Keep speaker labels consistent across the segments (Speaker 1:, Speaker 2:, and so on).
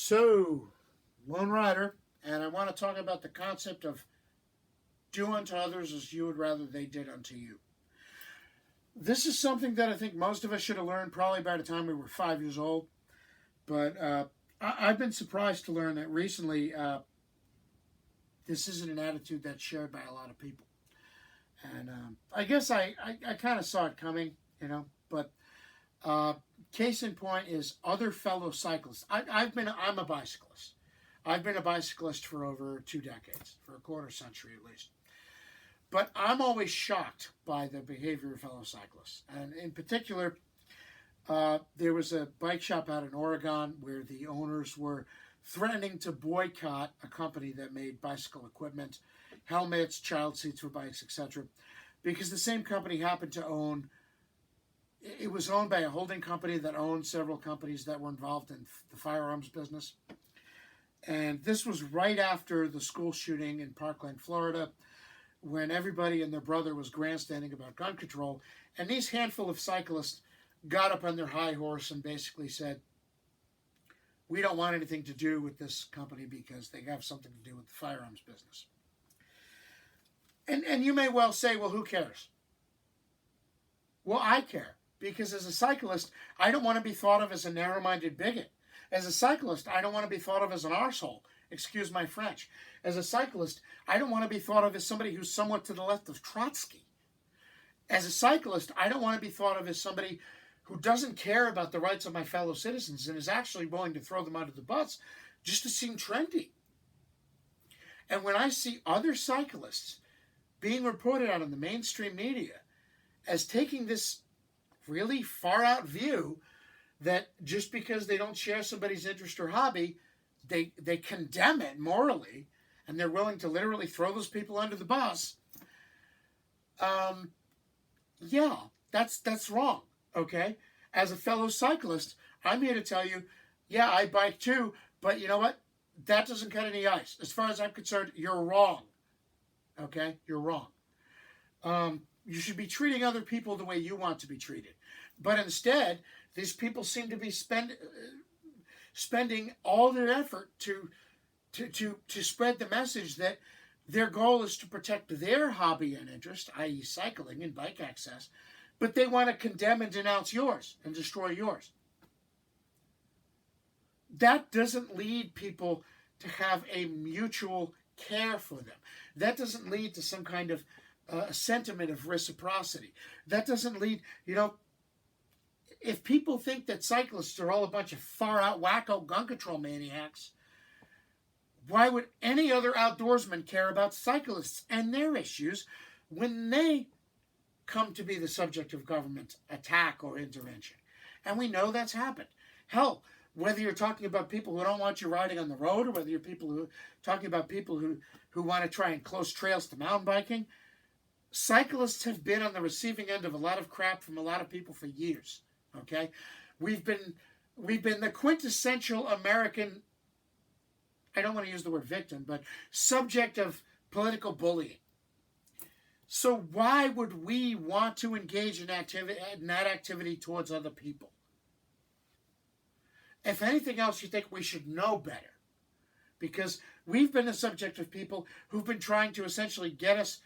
Speaker 1: So, Lone Rider, and I want to talk about the concept of do unto others as you would rather they did unto you. This is something that I think most of us should have learned probably by the time we were 5 years old. But I've been surprised to learn that recently this isn't an attitude that's shared by a lot of people. And I guess I kind of saw it coming, but case in point is other fellow cyclists. I'm a bicyclist. I've been a bicyclist for over 2 decades, for a quarter century at least. But I'm always shocked by the behavior of fellow cyclists. And in particular, there was a bike shop out in Oregon where the owners were threatening to boycott a company that made bicycle equipment, helmets, child seats for bikes, etc. Because the same company happened to own, it was owned by a holding company that owned several companies that were involved in the firearms business. And this was right after the school shooting in Parkland, Florida, when everybody and their brother was grandstanding about gun control. And these handful of cyclists got up on their high horse and basically said, we don't want anything to do with this company because they have something to do with the firearms business. And you may well say, well, who cares? Well, I care, because as a cyclist, I don't want to be thought of as a narrow-minded bigot. As a cyclist, I don't want to be thought of as an arsehole. Excuse my French. As a cyclist, I don't want to be thought of as somebody who's somewhat to the left of Trotsky. As a cyclist, I don't want to be thought of as somebody who doesn't care about the rights of my fellow citizens and is actually willing to throw them under the bus just to seem trendy. And when I see other cyclists being reported on in the mainstream media as taking this really far-out view that just because they don't share somebody's interest or hobby, they condemn it morally, and they're willing to literally throw those people under the bus, yeah, that's wrong. Okay, as a fellow cyclist, I'm here to tell you, yeah, I bike too, but you know what? That doesn't cut any ice. As far as I'm concerned, you're wrong. Okay, you're wrong. You should be treating other people the way you want to be treated. But instead, these people seem to be spending all their effort to spread the message that their goal is to protect their hobby and interest, i.e. cycling and bike access, but they want to condemn and denounce yours and destroy yours. That doesn't lead people to have a mutual care for them. That doesn't lead to some kind of sentiment of reciprocity. That doesn't lead, if people think that cyclists are all a bunch of far-out wacko gun control maniacs, why would any other outdoorsman care about cyclists and their issues when they come to be the subject of government attack or intervention? And we know that's happened. Hell, whether you're talking about people who don't want you riding on the road, or whether you're talking about people who want to try and close trails to mountain biking, cyclists have been on the receiving end of a lot of crap from a lot of people for years. Okay, we've been the quintessential American, I don't want to use the word victim, but subject of political bullying. So why would we want to engage in that activity towards other people? If anything else, you think we should know better, because we've been the subject of people who've been trying to essentially get us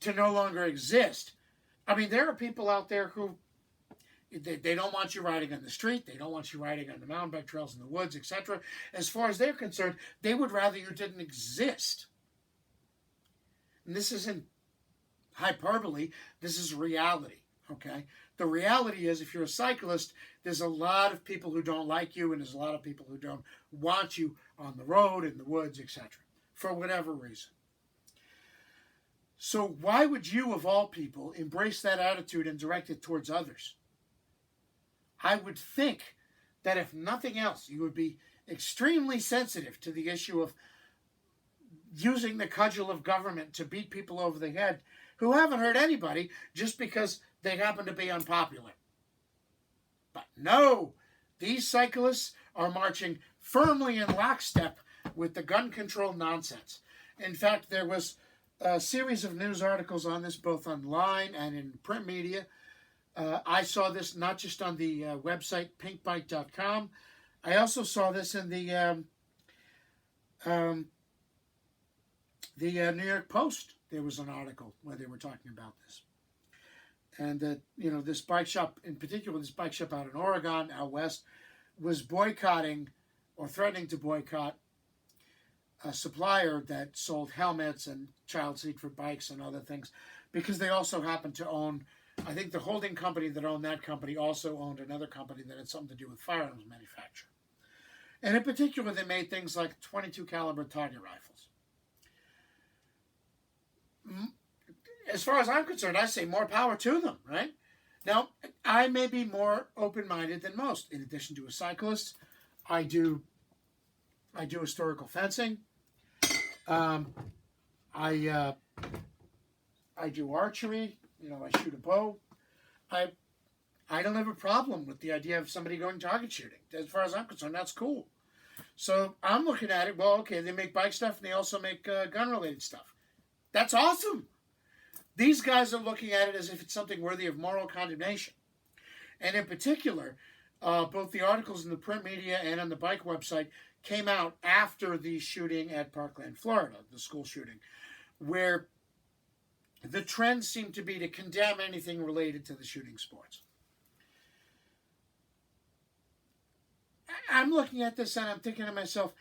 Speaker 1: to no longer exist. I mean, there are people out there who they don't want you riding on the street. They don't want you riding on the mountain bike trails in the woods, etc. As far as they're concerned, they would rather you didn't exist. And this isn't hyperbole. This is reality, okay? The reality is, if you're a cyclist, there's a lot of people who don't like you, and there's a lot of people who don't want you on the road, in the woods, etc., for whatever reason. So why would you, of all people, embrace that attitude and direct it towards others? I would think that if nothing else, you would be extremely sensitive to the issue of using the cudgel of government to beat people over the head who haven't hurt anybody just because they happen to be unpopular. But no, these cyclists are marching firmly in lockstep with the gun control nonsense. In fact, there was a series of news articles on this, both online and in print media. I saw this not just on the website pinkbike.com, I also saw this in um, the New York Post. There was an article where they were talking about this, and that this bike shop in particular, this bike shop out in Oregon, out west, was boycotting or threatening to boycott a supplier that sold helmets and child seat for bikes and other things, because they also happened to own, I think the holding company that owned that company also owned another company that had something to do with firearms manufacture. And in particular, they made things like 22 caliber target rifles. As far as I'm concerned, I say more power to them, right? Now, I may be more open-minded than most. In addition to a cyclist, I do historical fencing. I do archery. I shoot a bow. I don't have a problem with the idea of somebody going target shooting. As far as I'm concerned, that's cool. So I'm looking at it. Well, okay, they make bike stuff and they also make gun-related stuff. That's awesome. These guys are looking at it as if it's something worthy of moral condemnation. And in particular, both the articles in the print media and on the bike website came out after the shooting at Parkland, Florida, the school shooting, where the trend seemed to be to condemn anything related to the shooting sports. I'm looking at this and I'm thinking to myself,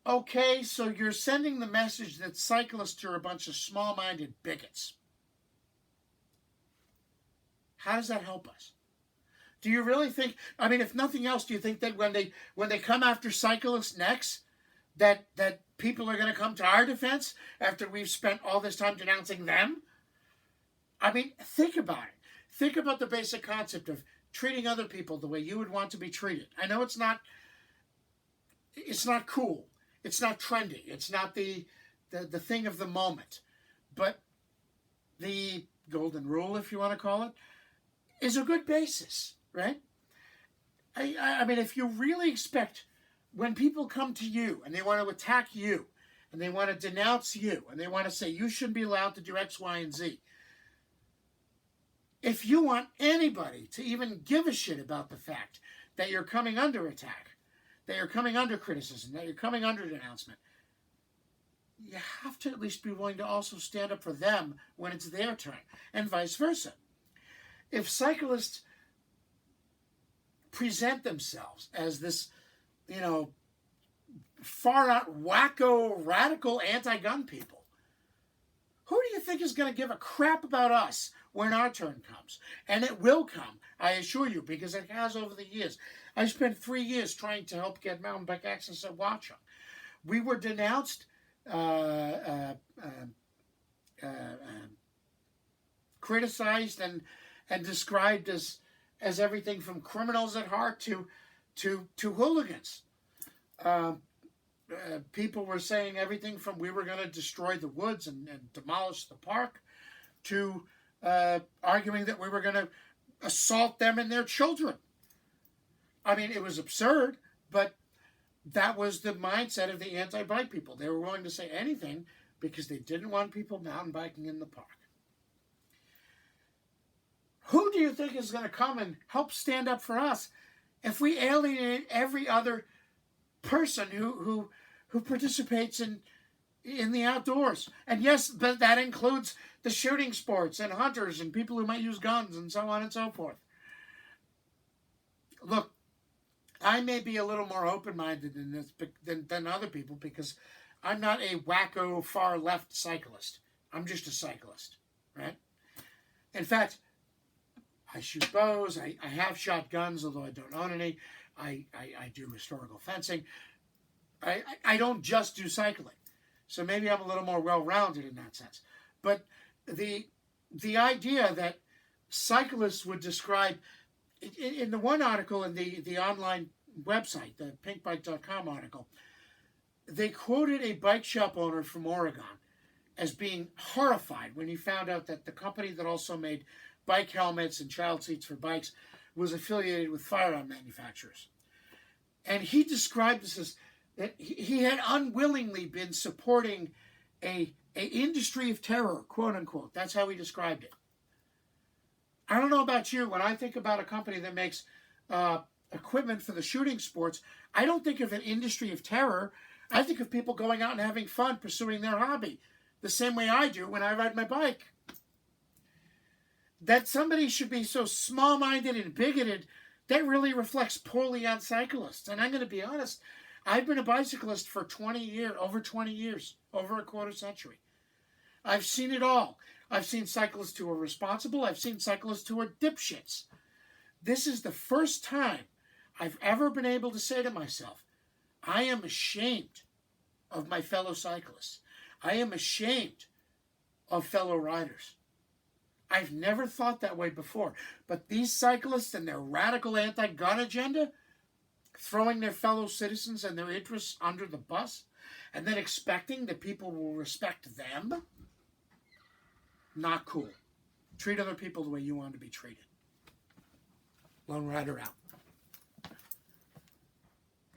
Speaker 1: okay, so you're sending the message that cyclists are a bunch of small-minded bigots. How does that help us? Do you really think, I mean, if nothing else, do you think that when they come after cyclists next, that people are going to come to our defense after we've spent all this time denouncing them? I mean, think about it. Think about the basic concept of treating other people the way you would want to be treated. I know it's not cool. It's not trendy. It's not the thing of the moment. But the golden rule, if you want to call it, is a good basis, right? I mean, if you really expect when people come to you and they want to attack you and they want to denounce you and they want to say you shouldn't be allowed to do X, Y, and Z, if you want anybody to even give a shit about the fact that you're coming under attack, that you're coming under criticism, that you're coming under denouncement, you have to at least be willing to also stand up for them when it's their turn, and vice versa. If cyclists present themselves as this, far out wacko, radical anti-gun people, who do you think is going to give a crap about us when our turn comes? And it will come, I assure you, because it has over the years. I spent 3 years trying to help get mountain bike access at Watchung. We were denounced, criticized, and described as everything from criminals at heart to hooligans. People were saying everything from we were going to destroy the woods and demolish the park to arguing that we were going to assault them and their children. I mean, it was absurd, but that was the mindset of the anti-bike people. They were willing to say anything because they didn't want people mountain biking in the park. Who do you think is going to come and help stand up for us if we alienate every other person who participates in the outdoors? And yes, but that includes the shooting sports and hunters and people who might use guns and so on and so forth. Look, I may be a little more open-minded in this than other people because I'm not a wacko far-left cyclist. I'm just a cyclist, right? In fact, I shoot bows. I have shot guns, although I don't own any. I do historical fencing. I don't just do cycling. So maybe I'm a little more well-rounded in that sense. But the idea that cyclists would describe, in the one article in the online website, the pinkbike.com article, they quoted a bike shop owner from Oregon as being horrified when he found out that the company that also made bike helmets and child seats for bikes was affiliated with firearm manufacturers. And he described this as that he had unwillingly been supporting a industry of terror, quote unquote. That's how he described it. I don't know about you. When I think about a company that makes equipment for the shooting sports, I don't think of an industry of terror. I think of people going out and having fun pursuing their hobby the same way I do when I ride my bike. That somebody should be so small-minded and bigoted, that really reflects poorly on cyclists. And I'm going to be honest, I've been a bicyclist for 20 years, over 20 years, over a quarter century. I've seen it all. I've seen cyclists who are responsible. I've seen cyclists who are dipshits. This is the first time I've ever been able to say to myself, I am ashamed of my fellow cyclists. I am ashamed of fellow riders. I've never thought that way before. But these cyclists and their radical anti-gun agenda, throwing their fellow citizens and their interests under the bus, and then expecting that people will respect them, not cool. Treat other people the way you want to be treated. Lone Rider out.